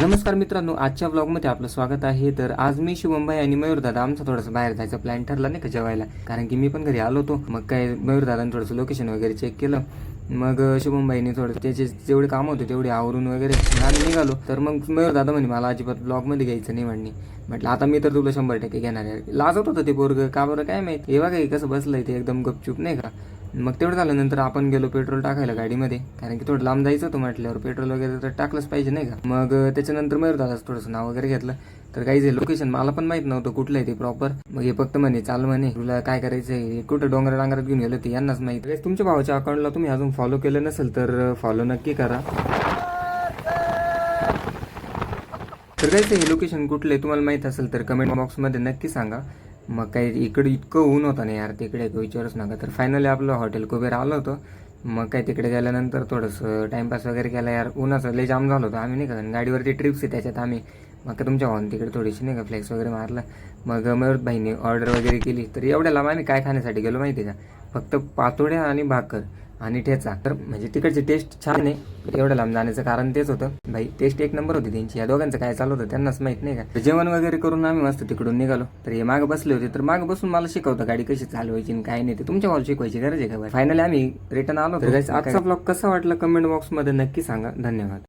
नमस्कार मित्रांनो, आजच्या ब्लॉगमध्ये आपलं स्वागत आहे. तर आज मी शुभम भाई आणि मयूर दादा आमचा थोडंसं बाहेर जायचा प्लॅन ठरला नाही का जेवायला, कारण की मी पण घरी आलो होतो. मग काय मयूर दादाने थोडंसं लोकेशन वगैरे चेक केलं. मग शुभम भाईने थोडं त्याचे जेवढे काम होते तेवढे आवरून वगैरे आम्ही निघालो. तर मग मयूर दादा म्हणे मला अजिबात ब्लॉगमध्ये घ्यायचं नाही म्हणणे. म्हटलं आता मी तर तुला 100% घेणार आहे. लाजत होतं ते पोरगं, का बरं काय माहित. हे बघा कसं बसलंय ते एकदम गपचूप नाही का. मग तेवढं झाल्यानंतर आपण गेलो पेट्रोल टाकायला गाडीमध्ये, कारण की थोडं लांब जायचं होतं म्हटल्यावर पेट्रोल वगैरे तर टाकलंच पाहिजे नाही का. मग त्याच्यानंतर मयूर दादाच थोडंसं नाव वगैरे घेतलं. तर काही जे लोकेशन मला पण माहित नव्हतं कुठलं आहे ते प्रॉपर. मग हे फक्त म्हणे चाल म्हणे तुला काय करायचंय, कुठं डोंगरात घेऊन गेलं ते यांनाच माहित. तुमच्या भावाच्या अकाउंटला तुम्ही अजून फॉलो केलं नसेल तर फॉलो नक्की करा. तर काय हे लोकेशन कुठलं आहे तुम्हाला माहित असेल तर कमेंट बॉक्समध्ये नक्की सांगा. मग काही इकडे इतकं ऊन होतं ना यार, तिकडे विचारूच नका. तर फायनली आपलं हॉटेल कुबेर आलं होतं. मग काय तिकडे गेल्यानंतर थोडंसं टाइमपास वगैरे केला यार, उन्हाचं लय जाम झालं होतं. आम्ही नाही का गाडीवरती ट्रिप्स आहे त्याच्यात आम्ही. मग तुमच्या भावाने तिकडे थोडीशी नाही का फ्लेक्स वगैरे मारला. मग मयूर भाईने ऑर्डर वगैरे केली. तर एवढ्या लांब आम्ही काय खाण्यासाठी गेलो माहिती आहे का, फक्त पातोड्या आणि भाकर आणि ठेचा. तर म्हणजे तिकडची टेस्ट छान आहे. एवढं लांब जाण्याचं कारण तेच होतं भाई, टेस्ट एक नंबर होती त्यांची. या दोघांचं काय चालू होतं त्यांनाच माहित नाही का. जेवण वगैरे करून आम्ही मस्त तिकडून निघालो. तर हे मागे बसले होते, तर मागे बसून मला शिकवतं गाडी कशी चालवायची आणि काय नाही. ते तुमच्या भावाला शिकवायची गरज आहे का. फायनली आम्ही रिटर्न आलो. तर आजचा ब्लॉग कसा वाटला कमेंट बॉक्समध्ये नक्की सांगा. धन्यवाद.